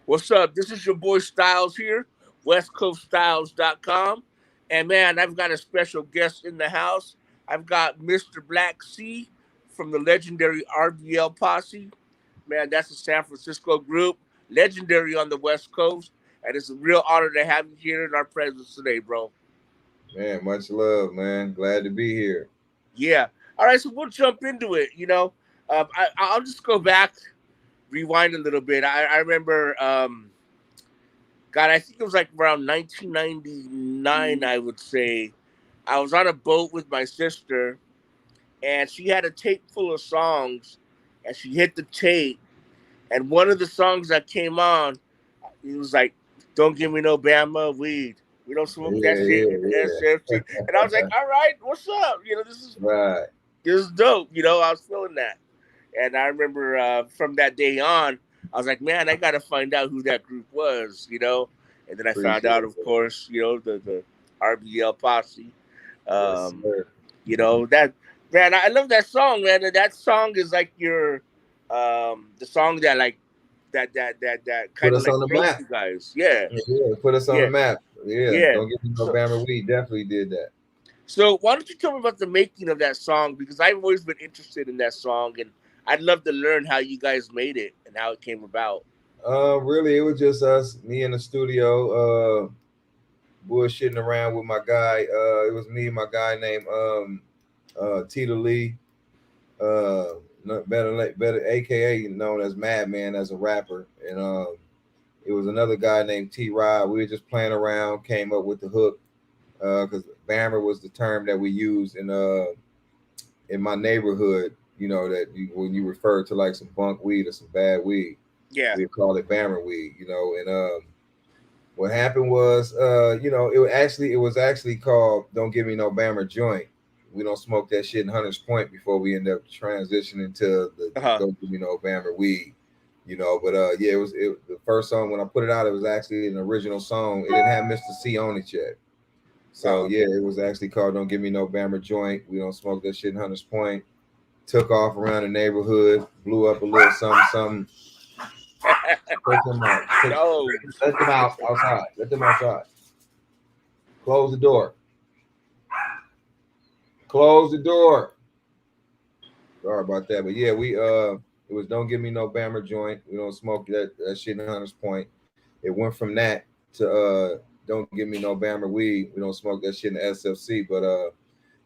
What's up? This is your boy Styles here, westcoaststyles.com. And man, I've got a special guest in the house. I've got Mr. Black C from the legendary RBL Posse. Man, that's a San Francisco group, legendary on the West Coast. And it's a real honor to have you here in our presence today, bro. Man, much love, man. Glad to be here. Yeah. All right, so we'll jump into it. I'll just go back, rewind a little bit. I remember God, I think it was like around 1999, I would say. I was on a boat with my sister, and she had a tape full of songs, and she hit the tape, and one of the songs that came on, it was like, "Don't give me no Bama weed. We don't smoke that Yeah, shit in the SFC." And I was like, "All right, what's up? right. This is dope." I was feeling that, and I remember from that day on, I was like, "Man, I got to find out who that group was." And then I found Appreciate out, of it. course, the RBL Posse. Yes, Um, sir. that man, I love that song, man. And that song is like the song that like that Put kind of us like on the broke map. you guys. Yeah, Yeah, put us on the yeah, map. Yeah, yeah. don't give me no So Bama weed. Definitely did that. so why don't you tell me about the making of that song? Because I've always been interested in that song, and I'd love to learn how you guys made it and how it came about. Really, it was just us, me in the studio, bullshitting around with my guy. It was me, and my guy named Tita Lee, better, AKA known as Madman, as a rapper, and it was another guy named T Rod. We were just playing around, came up with the hook, because Bammer was the term that we used in my neighborhood. When you refer to like some bunk weed or some bad weed, Yeah. we call it Bammer weed. And what happened was, it was actually called "Don't Give Me No Bammer Joint." We don't smoke that shit in Hunters Point before we end up transitioning to the Uh huh. "Don't Give Me No Bammer Weed." But yeah, it the first song when I put it out. It was actually an original song. It didn't have Mr. C on it yet. So Oh. yeah, it was actually called "Don't Give Me No Bammer Joint." We don't smoke that shit in Hunters Point. Took off around the neighborhood, blew up a little something, something. Take them out. No. Let them out outside. Let them outside. Close the door. Close the door. Sorry about that, but yeah, it was "Don't Give Me No Bammer Joint." We don't smoke that shit in Hunters Point. It went from that to "Don't Give Me No Bammer Weed." We don't smoke that shit in the SFC, but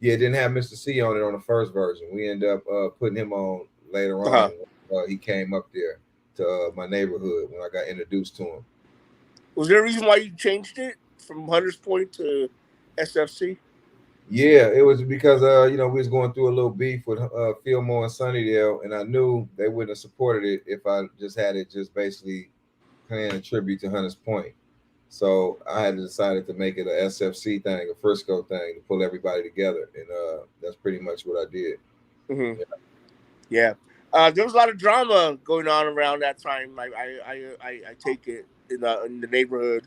yeah, it didn't have Mr. C on it on the first version. We end up putting him on later Uh huh. on. He came up there to my neighborhood when I got introduced to him. Was there a reason why you changed it from Hunters Point to SFC? Yeah, it was because we was going through a little beef with Fillmore and Sunnydale, and I knew they wouldn't have supported it if I just had it just basically paying a tribute to Hunters Point. So I had decided to make it a SFC thing, a Frisco thing, to pull everybody together, and that's pretty much what I did. Hmm. Yeah, Yeah. There was a lot of drama going on around that time. I take it in the neighborhood.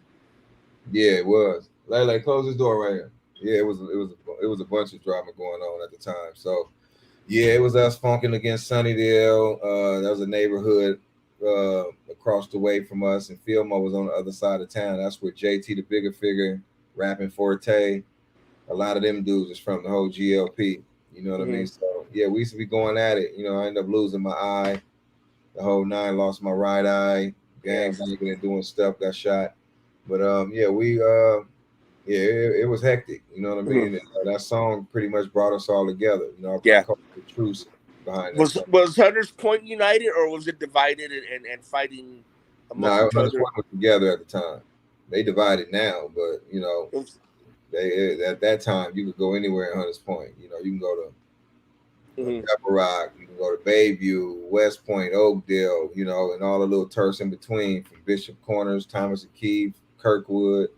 yeah, it was. Like, close this door right here. Yeah, it was a bunch of drama going on at the time. So yeah, it was us funking against Sunnydale. That was a neighborhood across the way from us, and Fillmore was on the other side of town. That's where JT, the bigger figure, rapping Forte. A lot of them dudes is from the whole GLP. You know what I Hmm. mean? So yeah, we used to be going at it. I ended up losing my eye. The whole nine, lost my right eye. Yeah. Gang banging and doing stuff, got shot. But yeah, yeah, it was hectic. You know what I Hmm. mean? That song pretty much brought us all together. I Yeah. call it the truce behind that Was song. was Hunters Point united or was it divided and fighting amongst No, each Hunters other? Point was together at the time. They divided now, but It was, they at that time you could go anywhere in Hunters Point. You can go to hmm. Pepper Rock, you can go to Bayview, West Point, Oakdale, and all the little turfs in between, from Bishop Corners, Thomas and Keith, Kirkwood,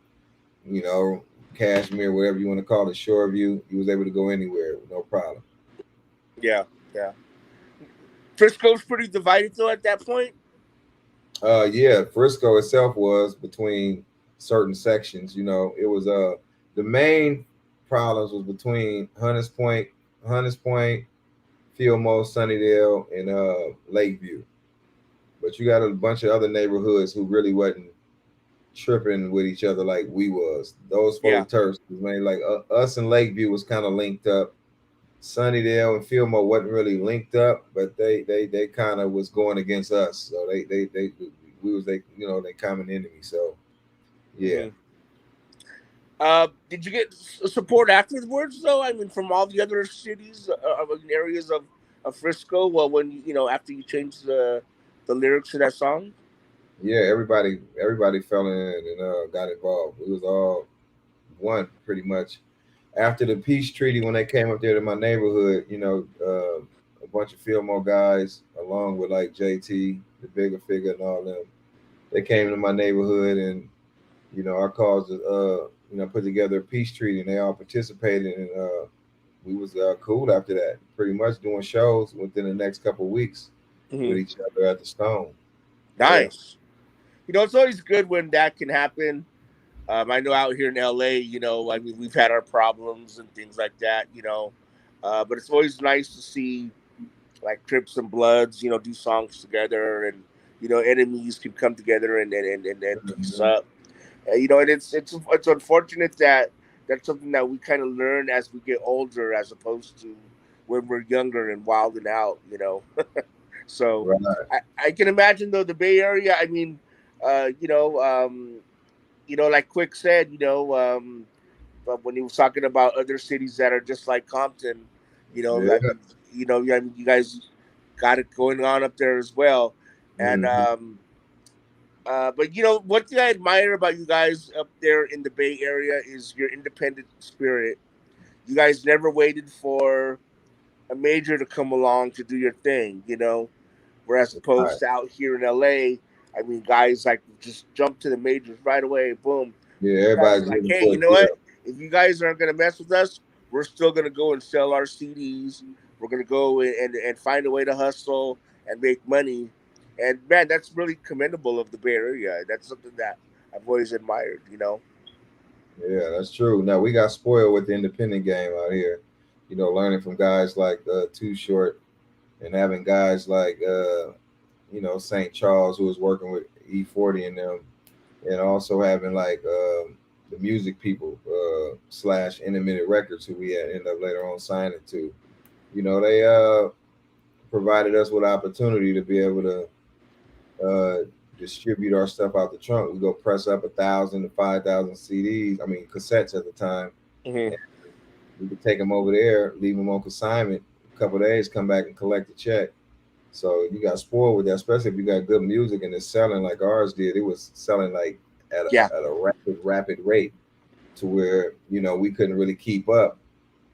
you know, Cashmere, whatever you want to call it, Shoreview. You was able to go anywhere with no problem. Yeah. Yeah. Frisco's pretty divided though at that point. Yeah, Frisco itself was between certain sections. It was the main problems was between Hunters Point, Fillmore, Sunnydale, and Lakeview. But you got a bunch of other neighborhoods who really wasn't tripping with each other like we was. Those Yeah. four Turks, man, like us and Lakeview was kind of linked up. Sunnydale and Fillmore wasn't really linked up, but they kind of was going against us. So they we was they common enemy. So yeah. Hmm. Did you get support afterwards, though? I mean, from all the other cities, areas of Frisco. Well, when after you changed the lyrics to that song. Yeah, everybody fell in and got involved. We was all one pretty much. After the peace treaty, when they came up there to my neighborhood, a bunch of Fillmore guys, along with like JT, the bigger figure, and all them, they came to my neighborhood, and our cause put together a peace treaty, and they all participated, and we was cool after that. Pretty much doing shows within the next couple of weeks with Hmm. each other at the Stone. Yeah. Nice. It's always good when that can happen. I know out here in LA, I mean, we've had our problems and things like that, but it's always nice to see like Crips and Bloods, do songs together, and enemies can come together and peace Mhm. up. And it's unfortunate that that's something that we kind of learn as we get older, as opposed to when we're younger and wilding out. So Right. I can imagine, though, the Bay Area. I mean, uh, you know, um, like Quick said, but when he was talking about other cities that are just like Compton, I Yeah. mean, I mean, you guys got it going on up there as well. And Hmm. but one thing I admire about you guys up there in the Bay Area is your independent spirit. You guys never waited for a major to come along to do your thing. Whereas Right. opposed to out here in LA, I mean, guys like just jump to the majors right away. Boom. Yeah, You guys are everybody's like, looking hey, for you a know what? deal. If you guys aren't gonna mess with us, we're still gonna go and sell our CDs. We're gonna go and find a way to hustle and make money. And man, that's really commendable of the Bay Area. That's something that I've always admired. Yeah, that's true. Now we got spoiled with the independent game out here. Learning from guys like Too Short and having guys like St. Charles who was working with E40 and them, and also having like the music people slash Intermittent Records who we had end up later on signing to. They provided us with opportunity to be able to uh, distribute our stuff out the trunk. We go press up 1,000 to 5,000 CDs. I mean cassettes at the time. Hmm. And we could take them over there, leave them on consignment. A couple of days, come back and collect the check. So you got spoiled with that, especially if you got good music and it's selling like ours did. It was selling like at Yeah. a rapid rate to where we couldn't really keep up,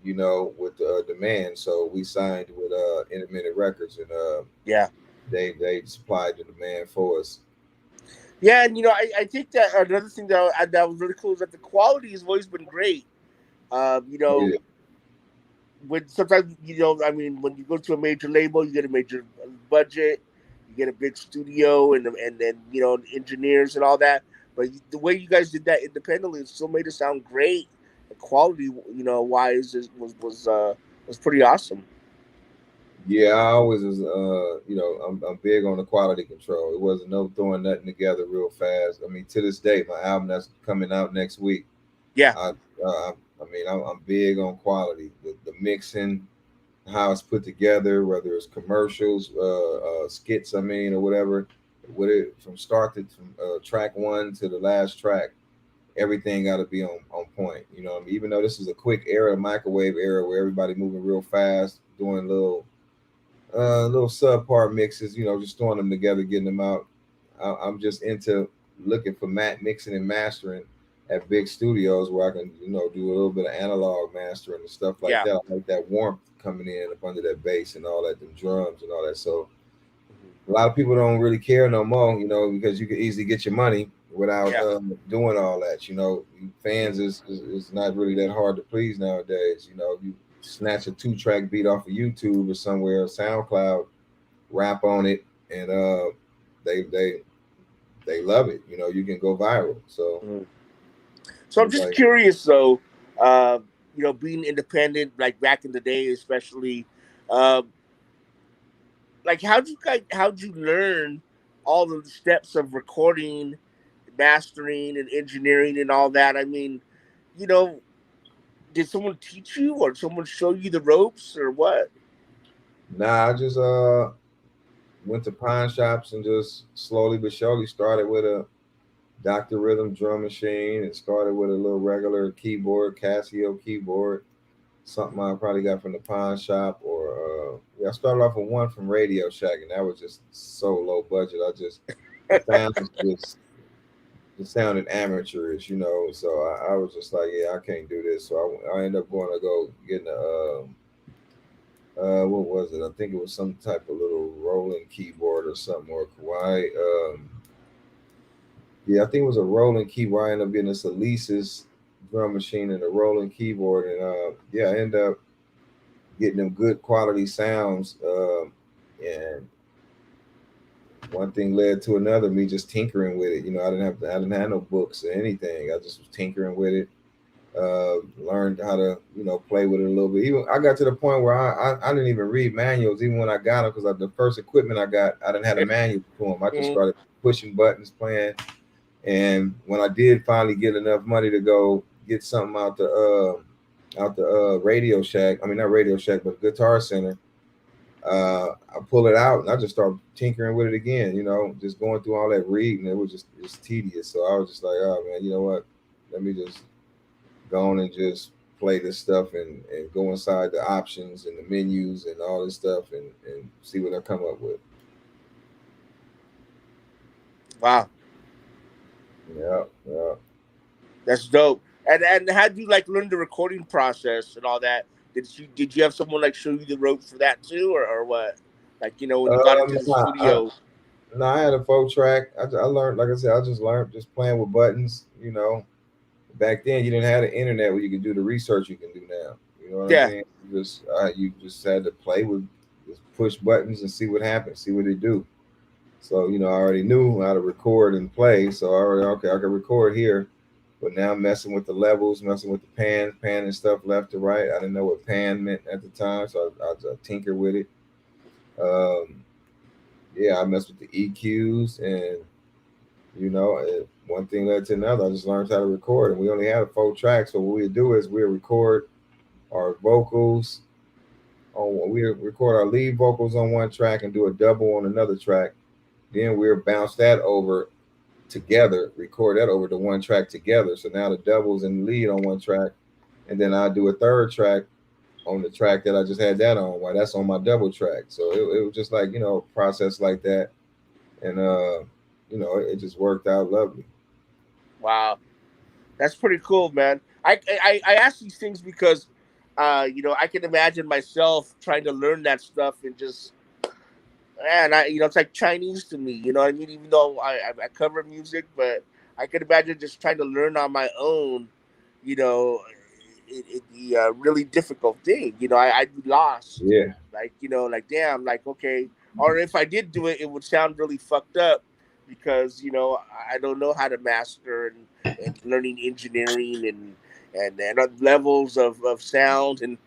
with demand. So we signed with Intermittent Records, and Yeah. they supplied the demand for us. Yeah, and I think that another thing that was really cool is that the quality has always been great. Um, you know, Yeah, when sometimes I mean, when you go to a major label, you get a major budget, you get a big studio, and then engineers and all that. But the way you guys did that independently, it still made it sound great. The quality, wise, was pretty awesome. yeah. I always was, I'm big on the quality control. It wasn't no throwing nothing together real fast. I mean, to this day, my album that's coming out next week, Yeah. I, I'm big on quality, the mixing, how it's put together, whether it's commercials, skits, or whatever. With it from start to from track one to the last track, everything got to be on point. What I mean? Even though this is a quick era, microwave era, where everybody moving real fast, doing little subpar mixes, just throwing them together, getting them out. I'm just into looking for mixing and mastering at big studios where I can, do a little bit of analog mastering and stuff like Yeah. that. I like that warmth coming in up under that bass and all that, them drums and all that. So Hmm. a lot of people don't really care no more, because you can easily get your money without Yeah. doing all that. Fans Hmm. is not really that hard to please nowadays. You snatch a 2-track beat off of YouTube or somewhere, SoundCloud, rap on it, and they they they love it. You can go viral. So Hmm. So I'm it's just like, curious, though. Uh, being independent, like back in the day, especially. Uh, like how'd you learn all the steps of recording, mastering, and engineering and all that. I mean, you know, did someone teach you or someone show you the ropes or what? Nah, I just went to pawn shops and just slowly but surely started with a Dr. Rhythm drum machine and started with a little regular keyboard, Casio keyboard, something I probably got from the pawn shop, or yeah, I started off with one from Radio Shack, and that was just so low budget. I just the sounds just sounded amateurish, you know. So I was just like, yeah, I can't do this. So I ended up going to go getting a what was it? I think it was some type of little rolling keyboard or something, or Kawhi. Yeah, I think it was a rolling keyboard. I ended up getting this Elise's drum machine and a rolling keyboard, and yeah, I ended up getting them good quality sounds. And one thing led to another. Me just tinkering with it. You know, I didn't have no books or anything. I just was tinkering with it. Learned how to play with it a little bit. Even I got to the point where I didn't even read manuals even when I got them, because the first equipment I got, I didn't have a manual for them. I just Mhm. started pushing buttons, playing. And when I did finally get enough money to go get something out the Radio Shack, I mean not Radio Shack, but Guitar Center, I pull it out and I just start tinkering with it again. You know, just going through all that reading, it was just tedious. So I was just like, oh man, you know what? Let me just go on and just play this stuff and go inside the options and the menus and all this stuff and see what I come up with. Wow, Yeah, yeah. that's dope. And how do you like learn the recording process and all that? Did you have someone like show you the ropes for that too, or what? Like when you got into the Nah, studio. no, I had a folk track. I learned, like I said, I just learned just playing with buttons. You know, back then you didn't have the internet where you could do the research you can do now. You know what I Yeah, mean? You just had to play with, just push buttons and see what happens, see what it do. So I already knew how to record and play. So I already, okay, I can record here. But now I'm messing with the levels, messing with the pan and stuff left to right. I didn't know what pan meant at the time, so I tinker with it. Um, yeah, I messed with the EQs, and one thing led to another. I just learned how to record, and we only had a 4 tracks. So what we do is we record our vocals we record our lead vocals on one track and do a double on another track. Then we'll bounce that over together, record that over to one track together. So now the doubles and the lead on one track, and then I do a third track on the track that I just had that on. While that's on my double track. So it was just like process like that, and it just worked out lovely. wow, that's pretty cool, man. I ask these things because, I can imagine myself trying to learn that stuff and just man, it's like Chinese to me. You know what I mean? Even though I cover music, but I can imagine just trying to learn on my own. You know, it'd be a really difficult thing. I'd be lost. Yeah, Like like damn, like okay. Or if I did do it, it would sound really fucked up because I don't know how to master and learning engineering and levels of sound and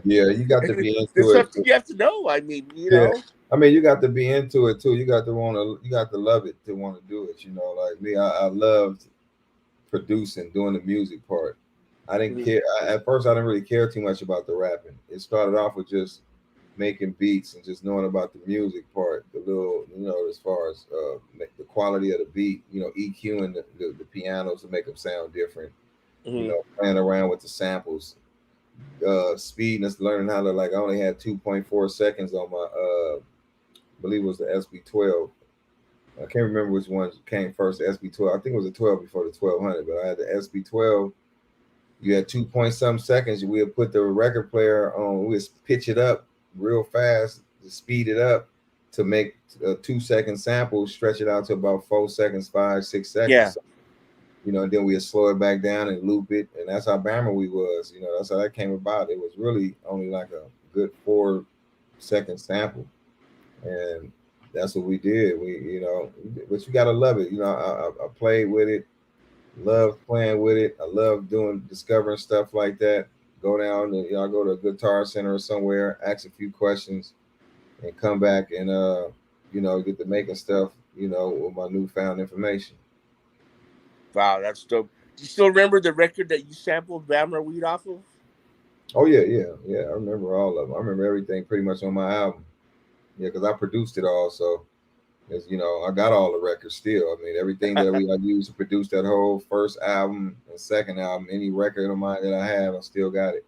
yeah, you got to be there's into it. something you have to know. I mean, Yeah, I mean, you got to be into it too. You got to you got to love it to want to do it. Like me, I loved producing, doing the music part. I didn't Mhm. care at first. I didn't really care too much about the rapping. It started off with just making beats and just knowing about the music part, the little, as far as the quality of the beat, EQing the pianos to make them sound different. Mhm. Playing around with the samples, speed and learning how to, like, I only had 2.4 seconds on my I believe it was the SB12. I can't remember which one came first, the SB12. I think it was the 12 before the 1200, but I had the SB12. You had 2 point some seconds. We would put the record player on, we would pitch it up real fast to speed it up to make a 2 second sample, stretch it out to about 4 seconds, 5, 6 seconds. Yeah. So, and then we'd slow it back down and loop it. And that's how Bammer we was. That's how that came about. It was really only like a good 4 second sample. And that's what we did. But you gotta love it. I played with it, loved playing with it. I love discovering stuff like that. Go down and I go to a guitar center or somewhere, ask a few questions, and come back and get to making stuff, with my newfound information. Wow, that's dope. Do you still remember the record that you sampled Bammer Weed off of? Oh yeah, yeah, yeah. I remember all of them. I remember everything pretty much on my album. Yeah, because I produced it all, so I got all the records still. I mean, everything that I used to produce that whole first album and second album, any record of mine that I have, I still got it.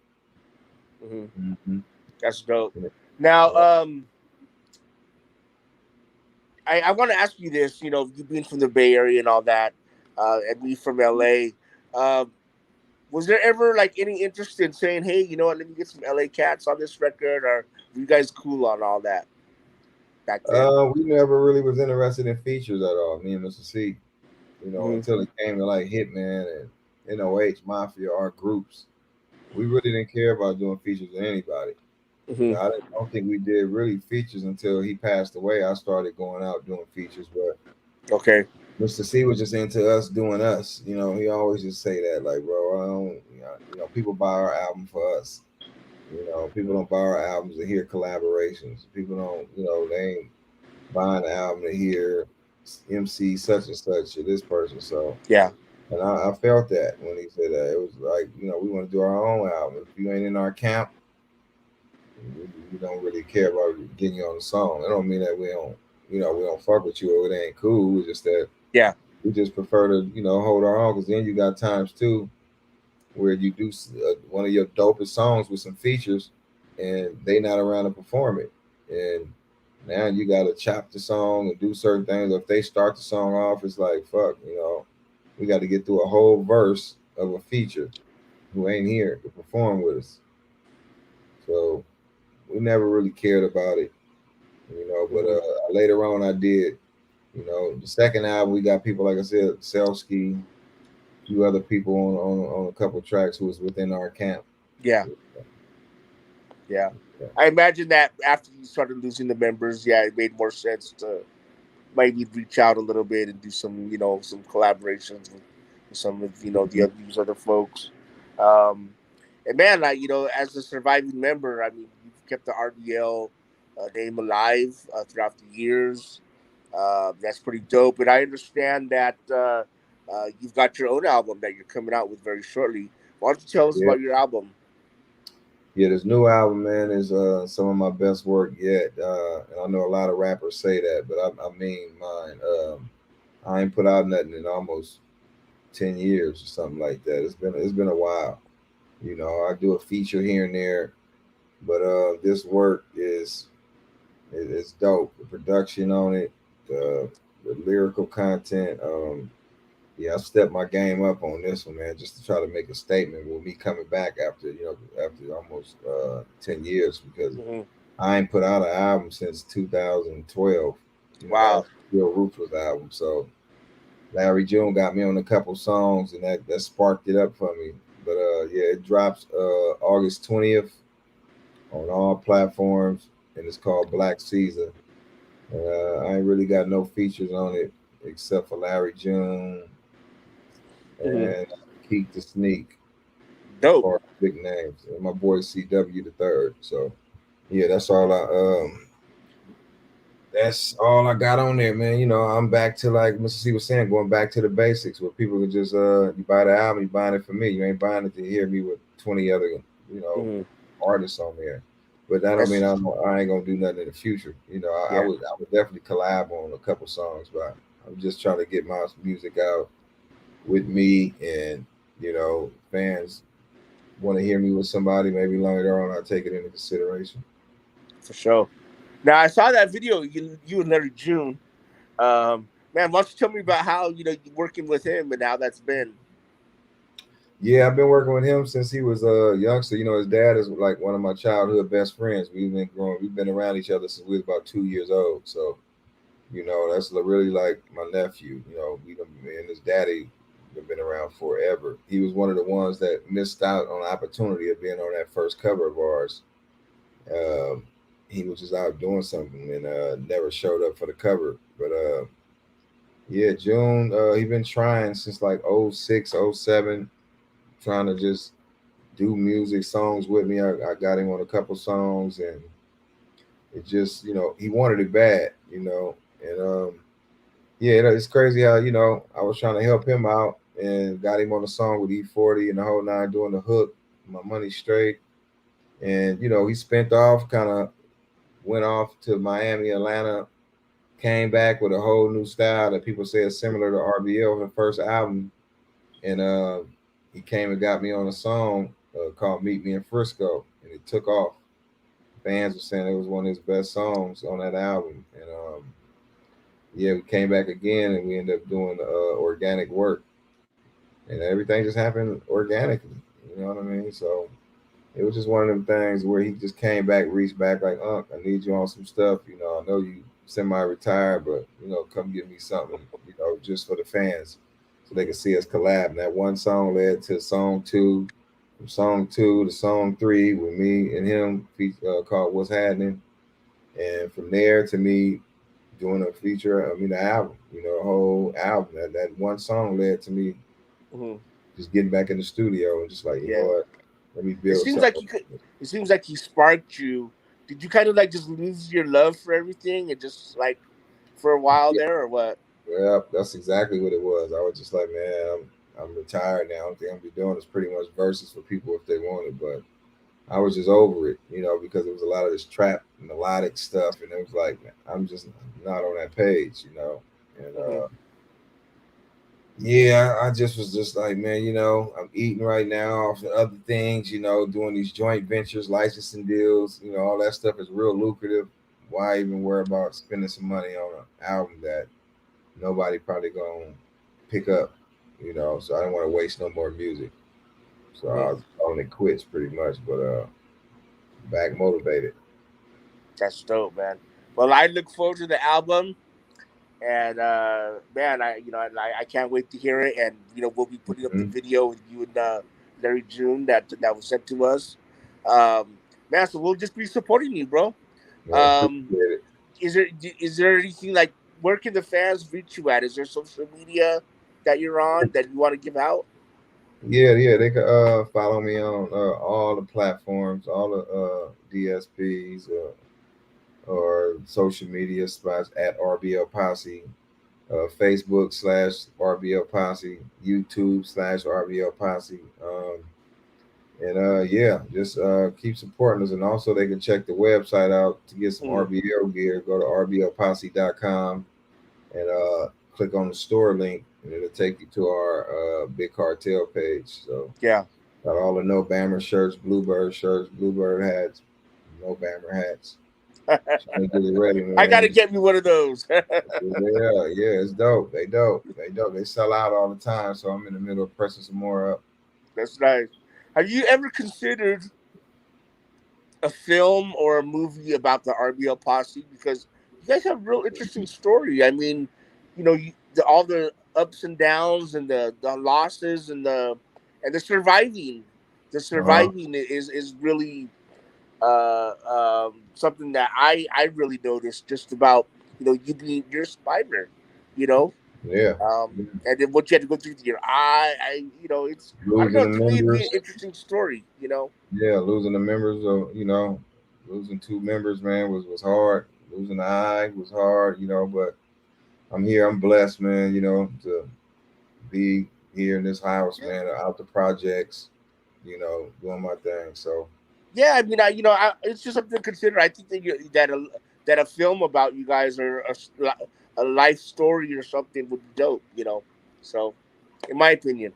Mm-hmm. Mm-hmm. That's dope. Yeah. Now, Yeah. I want to ask you this. You know, you being from the Bay Area and all that, and me from LA. Um, was there ever like any interest in saying, "Hey, you know what? Let me get some LA cats on this record," or were you guys cool on all that back then? We never really was interested in features at all. Me and Mr. C, Mm-hmm. until it came to like Hitman and NOH Mafia, our groups. We really didn't care about doing features with anybody. Mm-hmm. I don't think we did really features until he passed away. I started going out doing features, but Okay. Mr. C was just into us doing us. He always just say that, like, bro, I don't, people buy our album for us. People don't buy our albums to hear collaborations. People don't, they ain't buying the album to hear MC such and such or this person. So, Yeah. and I felt that when he said that. It was like, we want to do our own album. If you ain't in our camp, we don't really care about getting you on the song. That don't mean that we don't fuck with you or it ain't cool. It's just that Yeah. we just prefer to, hold our own. Because then you got times too where you do one of your dopest songs with some features, and they not around to perform it, and now you got to chop the song and do certain things. If they start the song off, it's like fuck, we got to get through a whole verse of a feature who ain't here to perform with us. So we never really cared about it, But Mm-hmm. later on, I did. The second album, we got people like I said, Selsky, a few other people on a couple tracks who was within our camp. Yeah. Yeah. I imagine that after you started losing the members, yeah, it made more sense to maybe reach out a little bit and do some, some collaborations with some of, Mhm. these other folks. Um, and man, as a surviving member, I mean, you've kept the RBL name alive throughout the years. That's pretty dope. And I understand that you've got your own album that you're coming out with very shortly. Why don't you tell us Yeah, about your album? yeah. This new album, man, is some of my best work yet. And I know a lot of rappers say that, but I mean mine. I ain't put out nothing in almost 10 years or something like that. It's been a while. I do a feature here and there, but this work is dope. The production on it, the lyrical content. Yeah, I stepped my game up on this one, man, just to try to make a statement with me coming back after almost 10 years because Hmm. I ain't put out an album since 2012. That was Wow. Real Ruthless album. So Larry June got me on a couple songs, and that sparked it up for me. But yeah, it drops August 20th on all platforms, and it's called Black Caesar. I ain't really got no features on it except for Larry June Hmm. and Keek the Sneak as Dope. far as big names. And my boy CW the third. So yeah, that's all I got on there, man. I'm back to like Mr. C was saying, going back to the basics where people can just you buy the album, you buying it for me. You ain't buying it to hear me with 20 other, you know, Hmm. artists on there. But that don't mean That's I ain't gonna do nothing in the future. I yeah, would definitely collab on a couple songs, but I'm just trying to get my music out with me, and fans want to hear me with somebody. Maybe later on I'll take it into consideration. for sure. Now I saw that video you and Larry June. Man, why don't you tell me about how you working with him and how that's been? Yeah, I've been working with him since he was a youngster. His dad is like one of my childhood best friends. We've been around each other since we was about 2 years old. So, that's really like my nephew. Me and his daddy have been around forever. He was one of the ones that missed out on the opportunity of being on that first cover of ours. Um, he was just out doing something and never showed up for the cover. But yeah, June, he been trying since like '06, '07, trying to just do music songs with me. I got him on a couple songs, and it just he wanted it bad. And yeah, it's crazy how I was trying to help him out and got him on the song with E40 and the whole nine, doing the hook, my money straight, and he spent off, kind of went off to Miami, Atlanta, came back with a whole new style that people say is similar to RBL, her first album, and he came and got me on a song called "Meet Me in Frisco," and it took off. Fans were saying it was one of his best songs on that album, and yeah, we came back again, and we ended up doing organic work, and everything just happened organically. You know what I mean? So it was just one of them things where he just came back, reached back like, "Unc, I need you on some stuff. I know you semi-retired, but come give me something. Just for the fans, so they can see us collab." And that one song led to song two, from song two to song three with me and him, called "What's Happening," and from there to me doing a feature. I mean, the album. A whole album. That one song led to me Mm-hmm. just getting back in the studio and just like, Yeah. what, let me It build seems something. like you could. It seems like he sparked you. Did you kind of like just lose your love for everything and just like for a while Yeah, there, or what? well, that's exactly what it was. I was just like, man, I'm retired now. Only thing I'm be doing is pretty much verses for people if they want it. But I was just over it, because it was a lot of this trap melodic stuff, and it was like, man, I'm just not on that page. And Mm-hmm. yeah, I just was just like, man, I'm eating right now off the other things, doing these joint ventures, licensing deals, all that stuff is real lucrative. Why even worry about spending some money on an album that nobody probably gonna pick up, So I didn't want to waste no more music. So Mm-hmm. I was calling it quits pretty much, but back motivated. That's dope, man. Well, I look forward to the album, and man, I can't wait to hear it. And we'll be putting up the Mm-hmm. video with you and Larry June that was sent to us. Man, so we'll just be supporting you, bro. Man, Um, appreciate it. is there anything like where can the fans reach you at? Is there social media that you're on that you want to give out? Yeah, yeah, they could follow me on all the platforms, all the DSPs, or social media spots at RBL Posse, Facebook/RBL Posse, YouTube/RBL Posse. And yeah, just keep supporting us. And also, they can check the website out to get some Mm, RBL gear. Go to rblposse.com and click on the store link, and it'll take you to our Big Cartel page. So, yeah. got all the No Bammer shirts, Bluebird hats, No Bammer hats. Trying to get it ready, I man. gotta get me one of those. Yeah, yeah, it's dope. They dope. They dope. They sell out all the time. So I'm in the middle of pressing some more up. That's nice. Have you ever considered a film or a movie about the RBL Posse? Because you guys have a real interesting story. I mean, all the ups and downs and the losses and the surviving. The Uh huh. surviving is really something that I really noticed just about you being your spider, you know, Yeah. and then what you had to go through with your eye. It's I don't Losing know. the To me, it'd be an members. interesting story. Yeah, losing the members. Losing two members, man, was hard. Losing the eye was hard. But I'm here. I'm blessed, man. To be here in this house, man. Out the projects. Doing my thing. So Yeah, I mean, it's just something to consider. I think that a film about you guys or a life story or something would be dope. So in my opinion.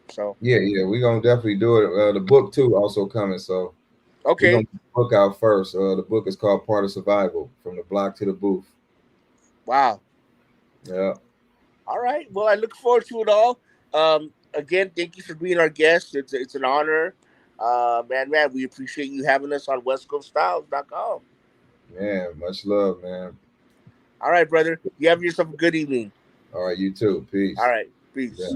So yeah, yeah, we're gonna definitely do it. The book too also coming. So we're gonna okay, get the book out first. The book is called Part of Survival: From the Block to the Booth. wow. Yeah, All right. Well, I look forward to it all. Again, thank you for being our guest. It's an honor. Man, we appreciate you having us on WestCoastStyles.com. man. Much love, man. All right, brother. You have yourself a good evening. All right, you too. All Peace. right. Yeah. Peace.